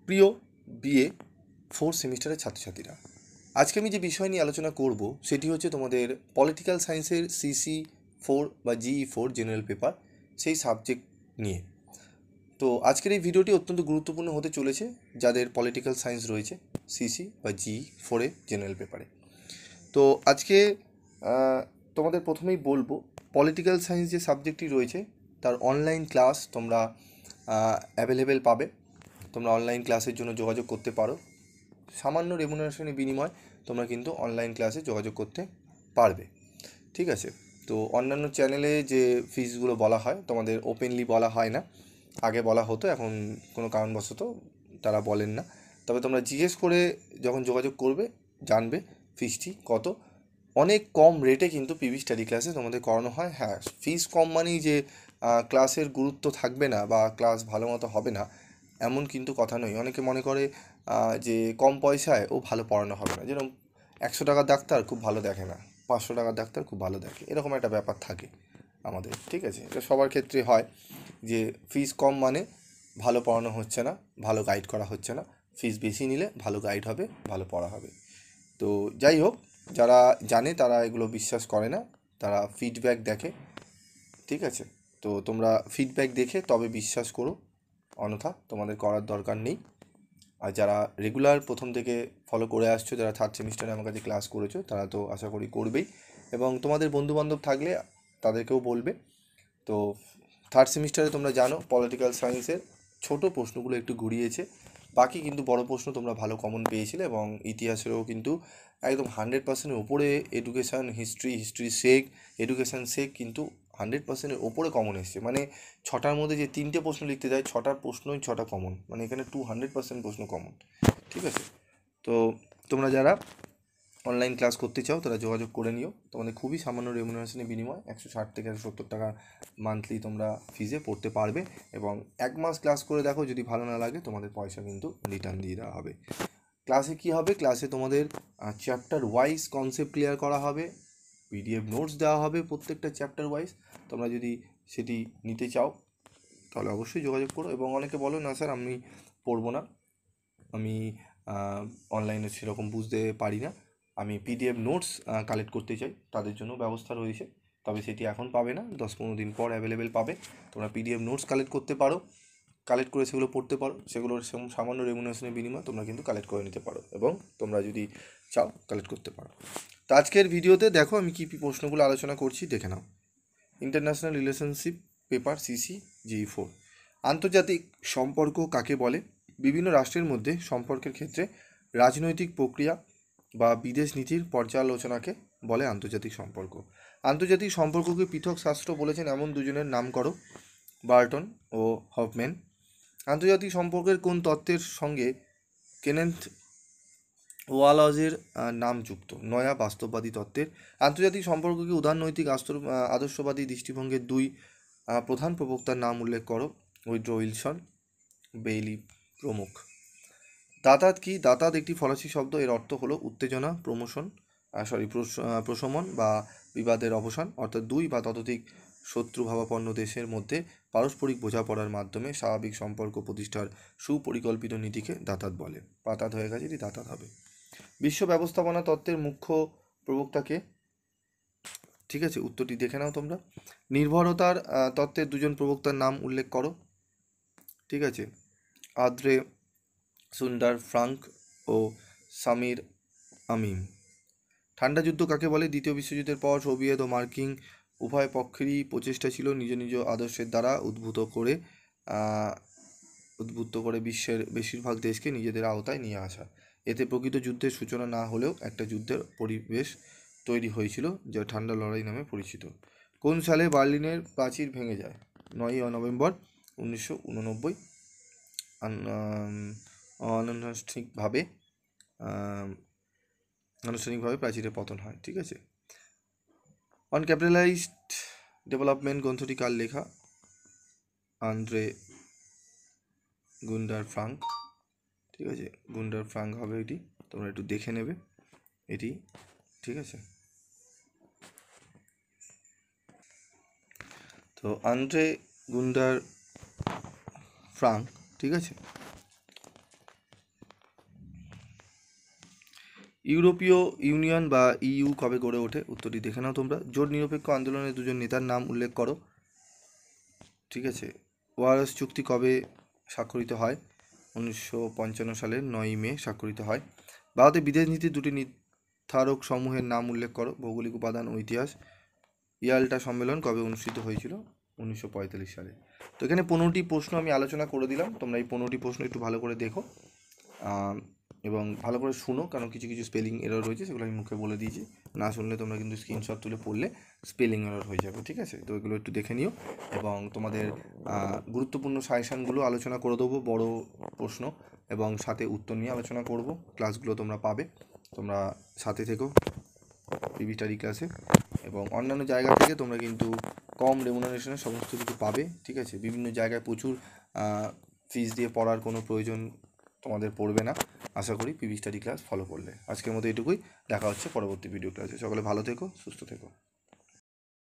প্রিয় বিএ 4 সেমিস্টারের ছাত্রছাত্রীরা, আজকে আমি যে বিষয় নিয়ে আলোচনা করব সেটি হচ্ছে তোমাদের পলিটিক্যাল সায়েন্সের CC4 বা GE4 জেনারেল পেপার, সেই সাবজেক্ট নিয়ে। তো আজকের এই ভিডিওটি অত্যন্ত গুরুত্বপূর্ণ হতে চলেছে যাদের পলিটিক্যাল সায়েন্স রয়েছে CC বা GE4 জেনারেল পেপারে। তো আজকে তোমাদের প্রথমেই বলবো, পলিটিক্যাল সায়েন্স যে সাবজেক্টটি রয়েছে তার অনলাইন ক্লাস তোমরা অ্যাভেলেবেল পাবে। তোমরা অনলাইন ক্লাসের জন্য যোগাযোগ করতে পারো। সামান্য রেমুনারেশনের বিনিময়ে তোমরা কিন্তু অনলাইন ক্লাসে যোগাযোগ করতে পারবে, ঠিক আছে। তো অন্যান্য চ্যানেলে যে ফিসগুলো বলা হয় তোমাদের ওপেনলি বলা হয় না, আগে বলা হতো, এখন কোনো কারণবশত তারা বলেন না। তবে তোমরা জিজ্ঞেস করে যখন যোগাযোগ করবে জানবে ফিসটি কত। অনেক কম রেটে কিন্তু পিভি স্টাডি ক্লাসে তোমাদের করানো হয়। হ্যাঁ, ফিস কম মানেই যে ক্লাসের গুরুত্ব থাকবে না বা ক্লাস ভালো মতো হবে না এমন কিন্তু কথা নয়। অনেকে মনে করে যে কম পয়সায় ও ভালো পড়ানো হবে না, যেরকম 100 টাকার ডাক্তার খুব ভালো দেখে না, 500 টাকার ডাক্তার খুব ভালো দেখে, এরকম একটা ব্যাপার থাকে আমাদের, ঠিক আছে। এটা সবার ক্ষেত্রে হয় যে ফিস কম মানে ভালো পড়ানো হচ্ছে না, ভালো গাইড করা হচ্ছে না। ফিস বেশি নিলে ভালো গাইড হবে, ভালো পড়া হবে। তো যাই হোক, যারা জানে তারা এগুলো বিশ্বাস করে না, তারা ফিডব্যাক দেখে, ঠিক আছে। তো তোমরা ফিডব্যাক দেখে তবে বিশ্বাস করো, অন্যথা তোমাদের করার দরকার নেই। আর যারা রেগুলার প্রথম থেকে ফলো করে আসছো, যারা 3rd সেমিস্টারে আমার কাছে ক্লাস করেছো, তারা তো আশা করি করবেই, এবং তোমাদের বন্ধুবান্ধব থাকলে তাদেরকেও বলবে। তো 3rd সেমিস্টারে তোমরা জানো পলিটিক্যাল সায়েন্সের ছোট প্রশ্নগুলো একটু ঘুরিয়েছে, বাকি কিন্তু বড় প্রশ্ন তোমরা ভালো কমন পেয়েছিলে, এবং ইতিহাসেরও কিন্তু একদম 100%-এর উপরে education history Sheikh, education Sheikh কিন্তু 100%-এর ওপরে কমন এসছে। মানে 6টার মধ্যে যে 3টে প্রশ্ন লিখতে যায়, 6টা প্রশ্নই 6টা কমন, মানে এখানে 200% প্রশ্ন কমন, ঠিক আছে। তো তোমরা যারা অনলাইন ক্লাস করতে চাও তারা যোগাযোগ করে নিও। তোমাদের খুবই সামান্য রেমুনারেশনের বিনিময় 160 থেকে 170 টাকা মান্থলি তোমরা ফিজে পড়তে পারবে, এবং 1 মাস ক্লাস করে দেখো, যদি ভালো না লাগে তোমাদের পয়সা কিন্তু রিটার্ন দিয়ে দেওয়া হবে। ক্লাসে কি হবে, ক্লাসে তোমাদের চ্যাপ্টার ওয়াইজ কনসেপ্ট ক্লিয়ার করা হবে, PDF নোটস দেওয়া হবে প্রত্যেকটা চ্যাপ্টার ওয়াইজ। তোমরা যদি সেটি নিতে চাও তাহলে অবশ্যই যোগাযোগ করো। এবং অনেকে বলো, না স্যার আমি পড়বো না, আমি অনলাইনে সেরকম বুঝতে পারি না, আমি PDF নোটস কালেক্ট করতে চাই, তাদের জন্য ব্যবস্থা রয়েছে। তবে সেটি এখন পাবে না, 10-15 দিন পর অ্যাভেলেবেল পাবে। তোমরা PDF নোটস কালেক্ট করতে পারো, কালেক্ট করে সেগুলো পড়তে পারো, সেগুলোর সামান্য রেমুনারেশনের বিনিময়ে তোমরা কিন্তু কালেক্ট করে নিতে পারো, এবং তোমরা যদি চাও কালেক্ট করতে পারো। তো আজকের ভিডিওতে দেখো আমি কী কী প্রশ্নগুলো আলোচনা করছি, দেখে নাও। International relationship paper CC GE4। আন্তর্জাতিক সম্পর্ক কাকে বলে? বিভিন্ন রাষ্ট্রের মধ্যে সম্পর্কের ক্ষেত্রে রাজনৈতিক প্রক্রিয়া বা বিদেশ নীতির পর্যালোচনাকে বলে আন্তর্জাতিক সম্পর্ক। আন্তর্জাতিক সম্পর্ককে পৃথক শাস্ত্র বলেছেন এমন দুজনের নাম করো, বার্টন ও হফম্যান। আন্তর্জাতিক সম্পর্কের কোন তত্ত্বের সঙ্গে কেনেথ ওয়ালজের নাম যুক্ত? নয়া বাস্তববাদী তত্ত্বের। আন্তর্জাতিক সম্পর্ককে উদারনৈতিক আদর্শবাদী দৃষ্টিভঙ্গির 2 প্রধান প্রবক্তার নাম উল্লেখ করো, উইড্রো উইলসন, বেইলি প্রমুখ। দাতাত কি? দাতাত একটি ফরাসি শব্দ, এর অর্থ হলো উত্তেজনা, প্রশমন বা বিবাদের অবসান, অর্থাৎ 2 বা ততোধিক শত্রুভাবাপন্ন দেশের মধ্যে পারস্পরিক বোঝাপড়ার মাধ্যমে স্বাভাবিক সম্পর্ক প্রতিষ্ঠার সুপরিকল্পিত নীতিকে দাতাত বলে। পাতাত হয়ে গেছে, এটি দাতাত হবে। বিশ্ব ব্যবস্থাপনা তত্ত্বের মুখ্য প্রবক্তাকে, ঠিক আছে, উত্তরটি দেখে নাও তোমরা। নির্ভরতার তত্ত্বের 2জন প্রবক্তার নাম উল্লেখ করো, ঠিক আছে, আদ্রে সুন্ডার ফ্রাঙ্ক ও সামির আমিন। ঠান্ডা যুদ্ধ কাকে বলে? দ্বিতীয় বিশ্বযুদ্ধের পর সোভিয়েত ও মার্কিন উভয় পক্ষেরই প্রচেষ্টা ছিল নিজ নিজ আদর্শের দ্বারা উদ্বুদ্ধ করে বিশ্বের বেশিরভাগ দেশকে নিজেদের আওতায় নিয়ে আসা। এতে প্রকৃত যুদ্ধের সূচনা না হলেও একটা যুদ্ধের পরিবেশ তৈরি হয়েছিল, যা ঠান্ডা লড়াই নামে পরিচিত। কোন সালে বার্লিনের প্রাচীর ভেঙে যায়? 9ই নভেম্বর 1989। আনুষ্ঠানিকভাবে প্রাচীরের পতন হয়, ঠিক আছে। অন ক্যাপিটালাইজড ডেভেলপমেন্ট গ্রন্থটি কার লেখা? আন্দ্রে গুন্ডার ফ্রাঙ্ক, ঠিক আছে, গুন্ডার ফ্রাঙ্ক হবে এটি, তোমরা একটু দেখে নেবে এটি, ঠিক আছে। তো আন্দ্রে গুন্ডার ফ্রাঙ্ক, ঠিক আছে, ইউরোপীয় ইউনিয়ন বা ইইউ কবে গড়ে ওঠে? উত্তরটি দেখে নাও তোমরা। জোট নিরপেক্ষ আন্দোলনের দুজন নেতার নাম উল্লেখ করো। ঠিক আছে। ওয়ারস চুক্তি কবে স্বাক্ষরিত হয়? 1955 সালের 9ই মে স্বাক্ষরিত হয়। ভারতের বিদেশ নীতির দুটি নির্ধারক সমূহের নাম উল্লেখ করো। ভৌগোলিক উপাদান ও ইতিহাস। ইয়াল্টা সম্মেলন কবে অনুষ্ঠিত হয়েছিল? 1945 সালে। তো এখানে 15টি প্রশ্ন আমি আলোচনা করে দিলাম, তোমরা এই 15টি প্রশ্ন একটু ভালো করে দেখো এবং ভালো করে শুনো, কারণ কিছু কিছু স্পেলিং এরর রয়েছে, সেগুলো আমি মুখে বলে দিয়েছি। না শুনলে তোমরা কিন্তু স্ক্রিনশট তুলে পড়লে স্পেলিং এরর হয়ে যাবে। ঠিক আছে, তো এগুলো একটু দেখে নিও এবং তোমাদের গুরুত্বপূর্ণ সাজেশানগুলো আলোচনা করে দেবো, বড় প্রশ্ন এবং সাথে উত্তর নিয়ে আলোচনা করব। ক্লাসগুলো তোমরা পাবে, তোমরা সাথে থেকো পিভি স্টাডি ক্লাসে। এবং অন্যান্য জায়গা থেকে তোমরা কিন্তু কম রেমুনারেশনের সমস্ত কিছু পাবে। ঠিক আছে, বিভিন্ন জায়গায় প্রচুর ফিস দিয়ে পড়ার কোনো প্রয়োজন তোমাদের পড়বে না আশা করি, পিভি স্টাডি ক্লাস ফলো করলে। আজকের মতো এটুকুই, দেখা হচ্ছে পরবর্তী ভিডিও ক্লাসে। সকলে ভালো থেকো, সুস্থ থেকো।